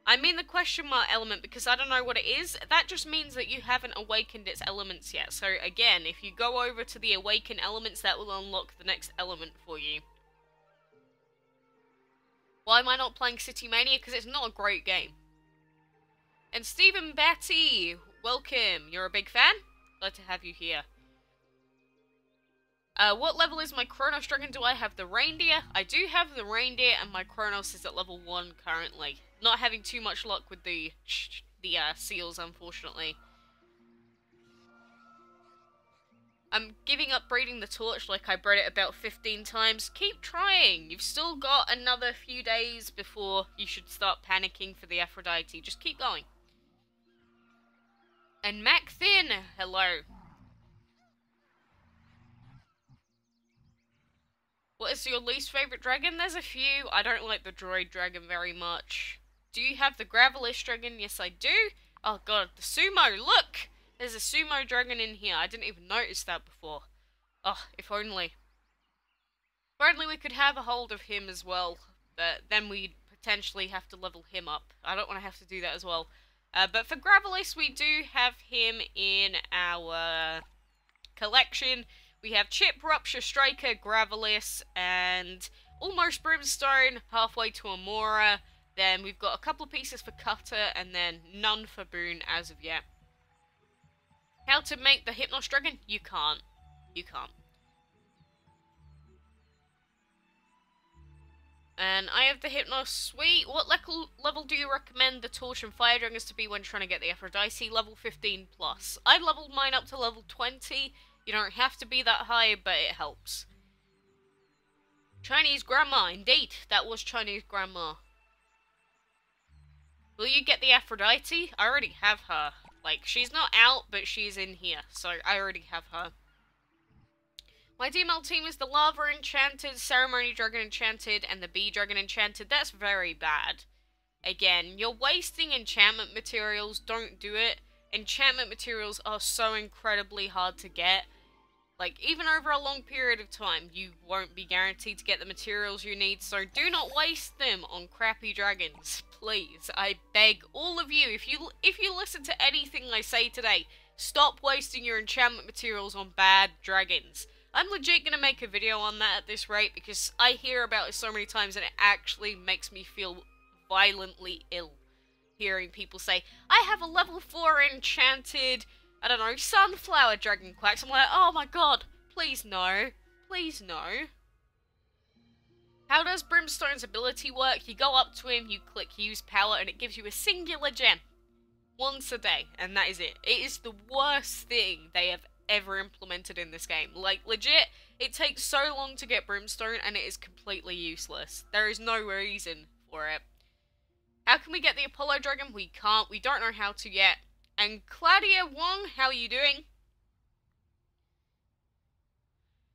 I mean the question mark element because I don't know what it is. That just means that you haven't awakened its elements yet. So again, if you go over to the awaken elements, that will unlock the next element for you. Why am I not playing City Mania? Because it's not a great game. And Stephen Batty, welcome. You're a big fan? Glad to have you here. What level is my Chronos Dragon? Do I have the reindeer? I do have the reindeer, and my Chronos is at level 1 currently. Not having too much luck with the seals, unfortunately. I'm giving up breeding the torch like I bred it about 15 times. Keep trying. You've still got another few days before you should start panicking for the Aphrodite. Just keep going. And Mac Thin, hello. What is your least favourite dragon? There's a few. I don't like the droid dragon very much. Do you have the Gravelis dragon? Yes, I do. Oh god, the sumo, look! There's a sumo dragon in here. I didn't even notice that before. Oh, if only. If only we could have a hold of him as well. But then we'd potentially have to level him up. I don't want to have to do that as well. But for Gravelis, we do have him in our collection. We have Chip, Rupture, Striker, Gravelis, and almost Brimstone, halfway to Amora. Then we've got a couple of pieces for Cutter, and then none for Boone as of yet. How to make the Hypnos Dragon? You can't. You can't. And I have the Hypnos Suite. What level do you recommend the Torch and Fire Dragons to be when trying to get the Aphrodite? Level 15 plus. I leveled mine up to level 20. You don't have to be that high, but it helps. Chinese Grandma. Indeed, that was Chinese Grandma. Will you get the Aphrodite? I already have her. Like, she's not out, but she's in here, so I already have her. My DML team is the Lava Enchanted, Ceremony Dragon Enchanted, and the Bee Dragon Enchanted. That's very bad. Again, you're wasting enchantment materials. Don't do it. Enchantment materials are so incredibly hard to get. Like, even over a long period of time, you won't be guaranteed to get the materials you need, so do not waste them on crappy dragons. Please, I beg all of you, if you listen to anything I say today, stop wasting your enchantment materials on bad dragons. I'm legit gonna make a video on that at this rate, because I hear about it so many times and it actually makes me feel violently ill. Hearing people say, I have a level 4 enchanted, I don't know, sunflower dragon quacks. I'm like, oh my god, please no. Please no. How does Brimstone's ability work? You go up to him, you click use power, and it gives you a singular gem. Once a day, and that is it. It is the worst thing they have ever implemented in this game. Like, legit, it takes so long to get Brimstone, and it is completely useless. There is no reason for it. How can we get the Apollo Dragon? We can't. We don't know how to yet. And Claudia Wong, how are you doing?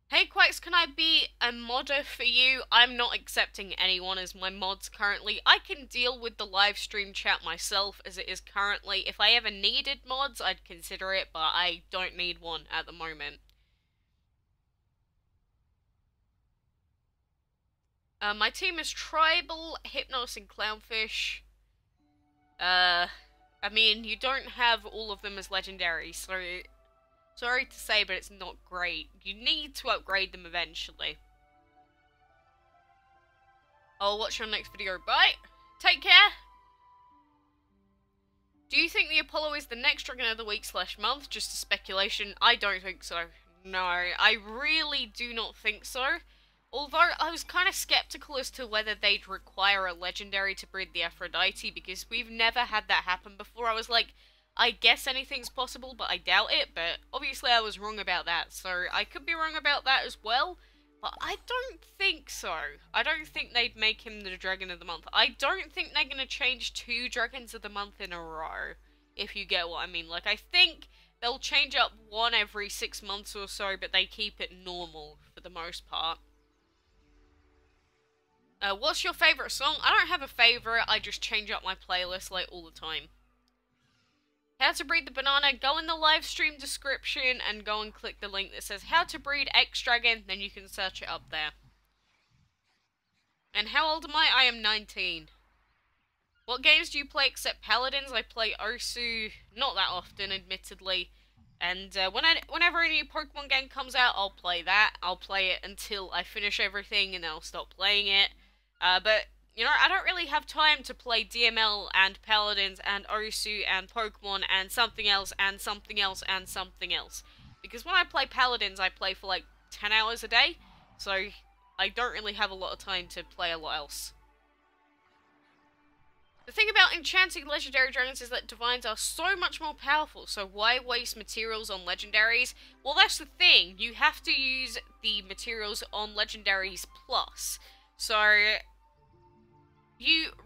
Hey Quacks, can I be a modder for you? I'm not accepting anyone as my mods currently. I can deal with the live stream chat myself as it is currently. If I ever needed mods, I'd consider it, but I don't need one at the moment. My team is Tribal, Hypnos, and Clownfish. I mean, you don't have all of them as legendary, so sorry to say, but it's not great. You need to upgrade them eventually. I'll watch your next video. Bye! Take care! Do you think the Apollo is the next Dragon of the Week / month? Just a speculation. I don't think so. No, I really do not think so. Although, I was kind of skeptical as to whether they'd require a legendary to breed the Aphrodite, because we've never had that happen before. I was like, I guess anything's possible, but I doubt it, but obviously I was wrong about that, so I could be wrong about that as well, but I don't think so. I don't think they'd make him the Dragon of the Month. I don't think they're going to change 2 Dragons of the Month in a row, if you get what I mean. Like, I think they'll change up one every 6 months or so, but they keep it normal for the most part. What's your favourite song? I don't have a favourite, I just change up my playlist like all the time. How to breed the banana, go in the live stream description and go and click the link that says how to breed X Dragon, then you can search it up there. And how old am I? I am 19. What games do you play except Paladins? I play Osu, not that often, admittedly. And whenever a new Pokemon game comes out, I'll play that. I'll play it until I finish everything and then I'll stop playing it. But, you know, I don't really have time to play DML and Paladins and Osu and Pokemon and something else and something else and something else. Because when I play Paladins, I play for like 10 hours a day. So I don't really have a lot of time to play a lot else. The thing about enchanting legendary dragons is that divines are so much more powerful, so why waste materials on legendaries? Well, that's the thing, you have to use the materials on legendaries plus. So,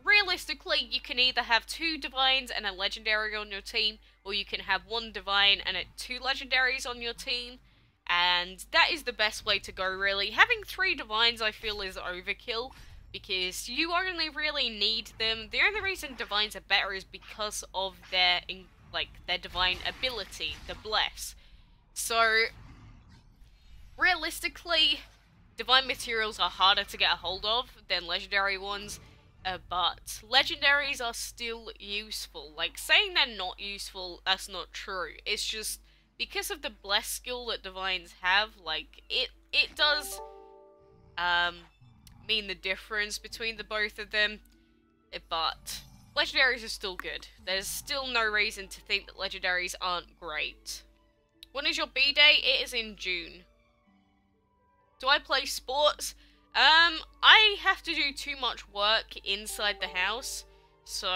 realistically, you can either have 2 divines and a legendary on your team, or you can have 1 divine and 2 legendaries on your team. And that is the best way to go, really. Having 3 divines, I feel, is overkill. Because you only really need them. The only reason divines are better is because of their divine ability, the bless. So, realistically, divine materials are harder to get a hold of than legendary ones. But legendaries are still useful. Like, saying they're not useful, that's not true. It's just, because of the bless skill that divines have, like, it does, mean the difference between the both of them, but legendaries are still good. There's still no reason to think that legendaries aren't great. When is your B-Day? It is in June. Do I play sports? I have to do too much work inside the house, so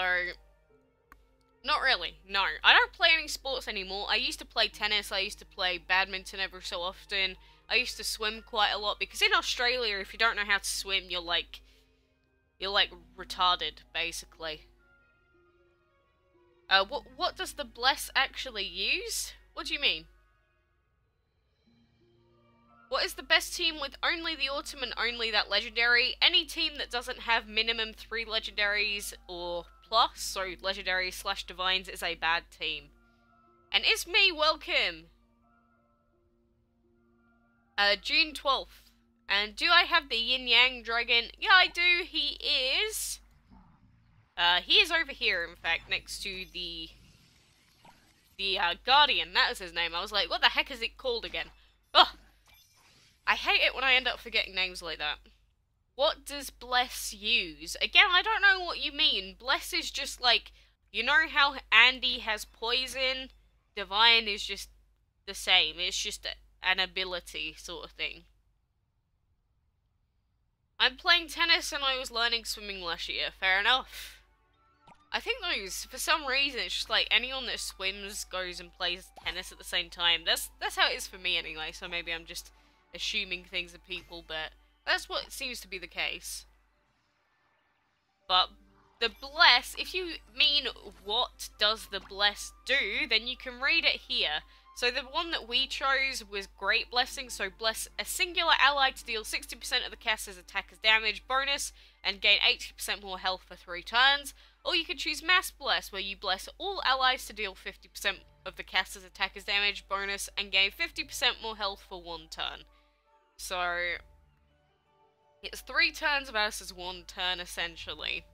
not really, no. I don't play any sports anymore. I used to play tennis, I used to play badminton every so often. I used to swim quite a lot, because in Australia, if you don't know how to swim, you're like retarded, basically. What does the bless actually use? What do you mean? What is the best team with only the autumn and only that legendary? Any team that doesn't have minimum 3 legendaries or plus, so legendaries / divines, is a bad team. And it's me, welcome! June 12th. And do I have the Yin Yang Dragon? Yeah, I do. He is over here, in fact, next to the Guardian. That was his name. I was like, what the heck is it called again? Ugh! I hate it when I end up forgetting names like that. What does Bless use? Again, I don't know what you mean. Bless is just like, you know how Andy has poison? Divine is just the same. It's just an ability sort of thing. I'm playing tennis and I was learning swimming last year. Fair enough. I think those, for some reason, it's just like anyone that swims goes and plays tennis at the same time. That's how it is for me anyway, so maybe I'm just assuming things of people, but that's what seems to be the case. But the bless, if you mean what does the bless do, then you can read it here. So the one that we chose was Great Blessing, so bless a singular ally to deal 60% of the caster's attacker's damage bonus and gain 80% more health for 3 turns. Or you could choose Mass Bless, where you bless all allies to deal 50% of the caster's attacker's damage bonus and gain 50% more health for 1 turn. So it's 3 turns versus 1 turn, essentially.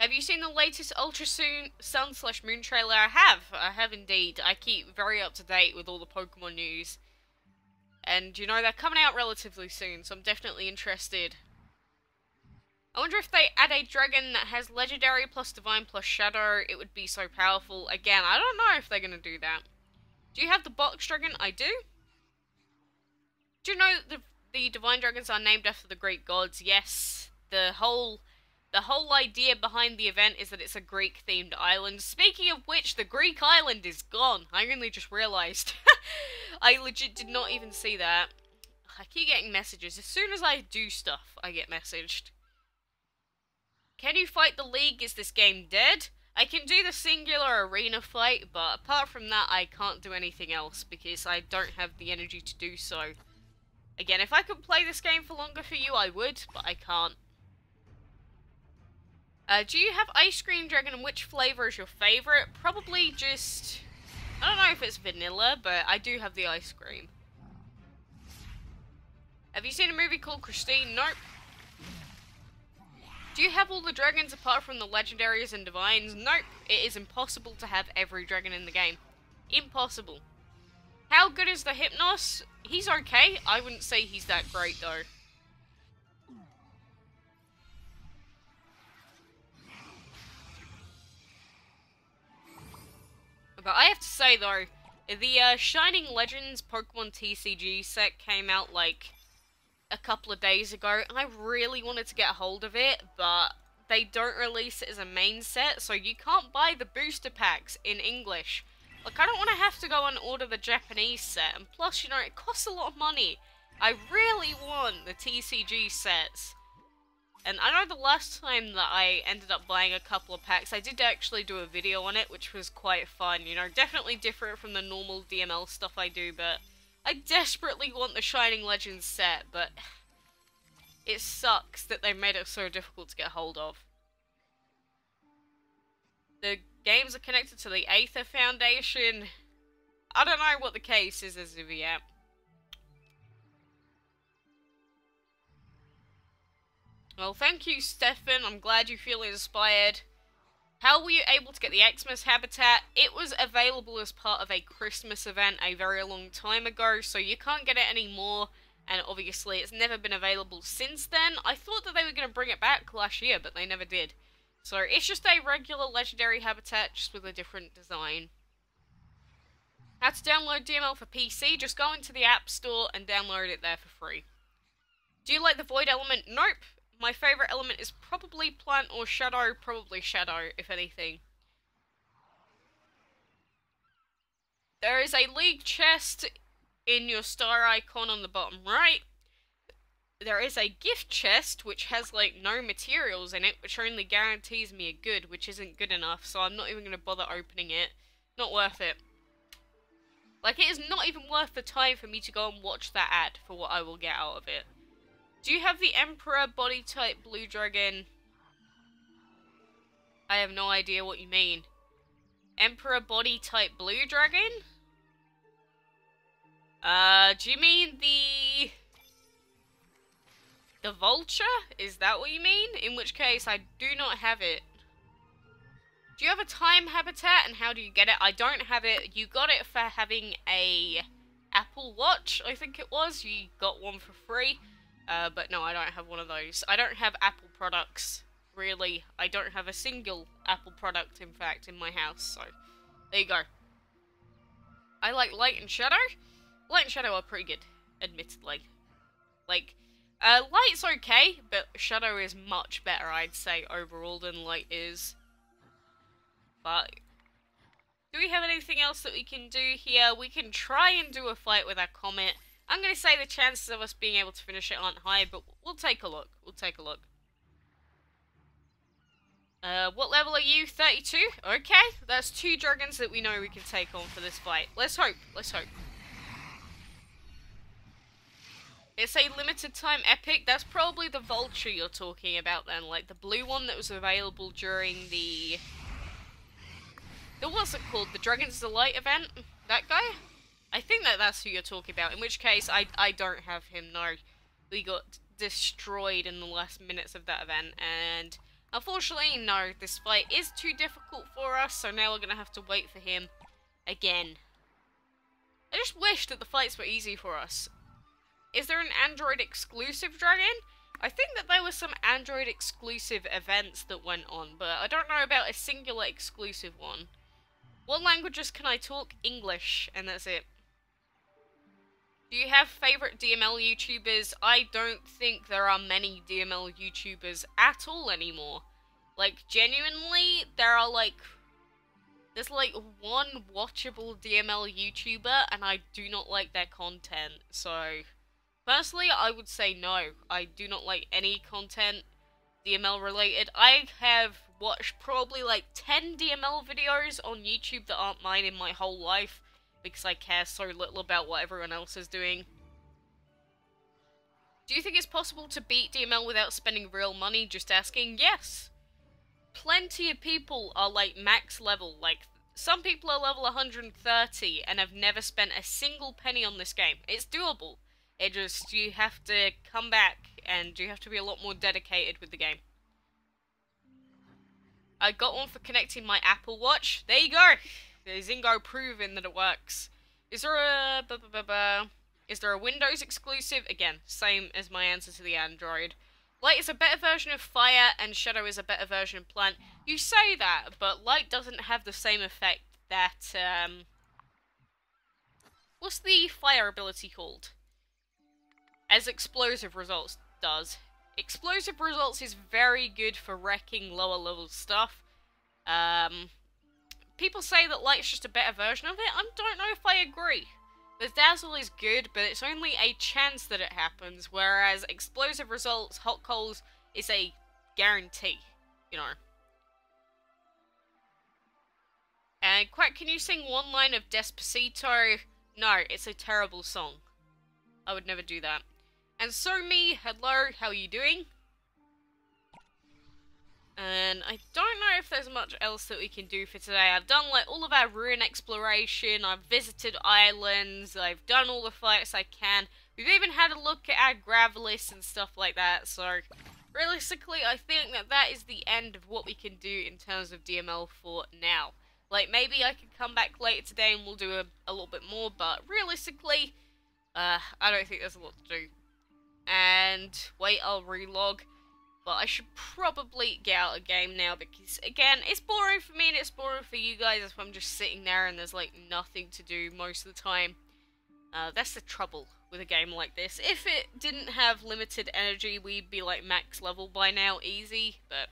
Have you seen the latest Ultra Sun/Moon trailer? I have indeed. I keep very up to date with all the Pokemon news. And, you know, they're coming out relatively soon, so I'm definitely interested. I wonder if they add a dragon that has Legendary plus Divine plus Shadow, it would be so powerful. Again, I don't know if they're going to do that. Do you have the Box Dragon? I do. Do you know that the Divine Dragons are named after the Greek gods? Yes. The whole idea behind the event is that it's a Greek-themed island. Speaking of which, the Greek island is gone. I only just realised. I legit did not even see that. I keep getting messages. As soon as I do stuff, I get messaged. Can you fight the League? Is this game dead? I can do the singular arena fight, but apart from that, I can't do anything else because I don't have the energy to do so. Again, if I could play this game for longer for you, I would, but I can't. Do you have Ice Cream Dragon, and which flavor is your favorite? Probably just... I don't know if it's vanilla, but I do have the ice cream. Have you seen a movie called Christine? Nope. Do you have all the dragons apart from the legendaries and divines? Nope. It is impossible to have every dragon in the game. Impossible. How good is the Hypnos? He's okay. I wouldn't say he's that great, though. But I have to say, though, the Shining Legends Pokemon TCG set came out, like, a couple of days ago. I really wanted to get a hold of it, but they don't release it as a main set, so you can't buy the booster packs in English. Like, I don't want to have to go and order the Japanese set, and plus, you know, it costs a lot of money. I really want the TCG sets. And I know the last time that I ended up buying a couple of packs, I did actually do a video on it, which was quite fun. You know, definitely different from the normal DML stuff I do, but I desperately want the Shining Legends set, but it sucks that they made it so difficult to get hold of. The games are connected to the Aether Foundation. I don't know what the case is as of yet. Well, thank you, Stefan. I'm glad you feel inspired. How were you able to get the Xmas habitat? It was available as part of a Christmas event a very long time ago, so you can't get it anymore, and obviously it's never been available since then. I thought that they were going to bring it back last year, but they never did. So it's just a regular legendary habitat, just with a different design. How to download DML for PC? Just go into the App Store and download it there for free. Do you like the Void element? Nope. My favourite element is probably Plant or Shadow. Probably Shadow, if anything. There is a League chest in your star icon on the bottom right. There is a gift chest, which has, like, no materials in it, which only guarantees me a good, which isn't good enough, so I'm not even going to bother opening it. Not worth it. Like, it is not even worth the time for me to go and watch that ad for what I will get out of it. Do you have the Emperor body type blue dragon? I have no idea what you mean. Emperor body type blue dragon? Do you mean the vulture? Is that what you mean? In which case, I do not have it. Do you have a time habitat, and how do you get it? I don't have it. You got it for having a Apple Watch, I think it was. You got one for free. But no, I don't have one of those. I don't have Apple products, really. I don't have a single Apple product, in fact, in my house, so there you go. I like Light and Shadow. Light and Shadow are pretty good, admittedly. Like, Light's okay, but Shadow is much better, I'd say, overall than Light is. But do we have anything else that we can do here? We can try and do a fight with our Comet. I'm going to say the chances of us being able to finish it aren't high, but we'll take a look. We'll take a look. What level are you? 32? Okay, that's 2 dragons that we know we can take on for this fight. Let's hope. Let's hope. It's a limited time epic. That's probably the vulture you're talking about then. Like the blue one that was available during the... What's it called? The Dragon's Delight event? That guy? I think that's who you're talking about, in which case I don't have him, no. We got destroyed in the last minutes of that event, and unfortunately, no, this fight is too difficult for us, so now we're going to have to wait for him again. I just wish that the fights were easy for us. Is there an Android exclusive dragon? I think that there were some Android exclusive events that went on, but I don't know about a singular exclusive one. What languages can I talk? English, and that's it. Do you have favourite DML YouTubers? I don't think there are many DML YouTubers at all anymore. Like, genuinely, there's like one watchable DML YouTuber, and I do not like their content, so... Personally, I would say no. I do not like any content DML related. I have watched probably like 10 DML videos on YouTube that aren't mine in my whole life, because I care so little about what everyone else is doing. Do you think it's possible to beat DML without spending real money? Just asking. Yes. Plenty of people are like max level. Like, some people are level 130 and have never spent a single penny on this game. It's doable. It just, you have to come back and you have to be a lot more dedicated with the game. I got one for connecting my Apple Watch. There you go. There's Zingo proving that it works. Is there a... Is there a Windows exclusive? Again, same as my answer to the Android. Light is a better version of Fire, and Shadow is a better version of Plant. You say that, but Light doesn't have the same effect that, what's the Fire ability called? As Explosive Results does. Explosive Results is very good for wrecking lower level stuff. People say that Light's just a better version of it. I don't know if I agree. The Dazzle is good, but it's only a chance that it happens, whereas Explosive Results, Hot Coals, is a guarantee, you know. And Quack, can you sing one line of Despacito? No, it's a terrible song. I would never do that. And me, hello, how are you doing? And I don't know if there's much else that we can do for today. I've done like all of our ruin exploration, I've visited islands, I've done all the fights I can. We've even had a look at our Gravelis and stuff like that, so realistically I think that that is the end of what we can do in terms of DML for now. Like, maybe I could come back later today and we'll do a little bit more, but realistically, I don't think there's a lot to do. And wait, I'll relog. But I should probably get out of the game now because, again, it's boring for me and it's boring for you guys if I'm just sitting there and there's, like, nothing to do most of the time. That's the trouble with a game like this. If it didn't have limited energy, we'd be, like, max level by now, easy, but...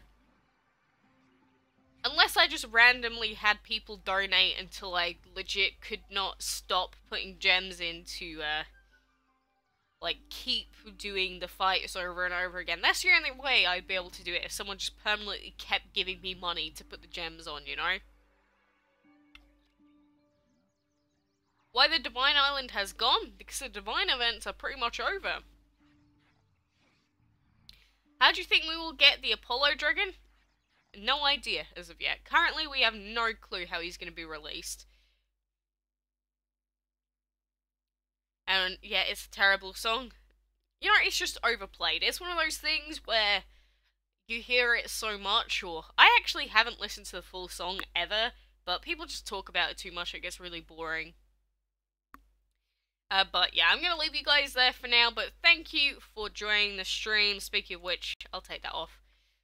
Unless I just randomly had people donate until I legit could not stop putting gems into, like, keep doing the fights over and over again. That's the only way I'd be able to do it, if someone just permanently kept giving me money to put the gems on, you know? Why the Divine Island has gone? Because the Divine events are pretty much over. How do you think we will get the Apollo Dragon? No idea as of yet. Currently, we have no clue how he's going to be released. And yeah, it's a terrible song. You know, it's just overplayed. It's one of those things where you hear it so much, or... I actually haven't listened to the full song ever, but people just talk about it too much, it gets really boring. But yeah, I'm going to leave you guys there for now, but thank you for joining the stream. Speaking of which, I'll take that off.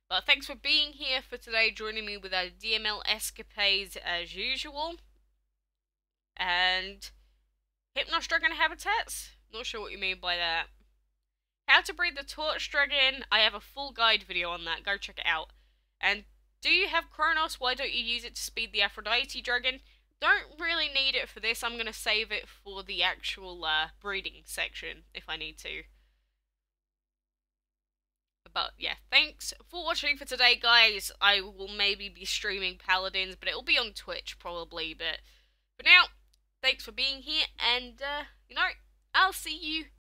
But thanks for being here for today, joining me with our DML escapades as usual. And... Hypnos Dragon habitats? Not sure what you mean by that. How to breed the Torch Dragon? I have a full guide video on that, go check it out. And do you have Kronos? Why don't you use it to speed the Aphrodite Dragon? Don't really need it for this, I'm going to save it for the actual breeding section, if I need to. But yeah, thanks for watching for today, guys. I will maybe be streaming Paladins, but it will be on Twitch, probably. But for now, thanks for being here, and, you know, I'll see you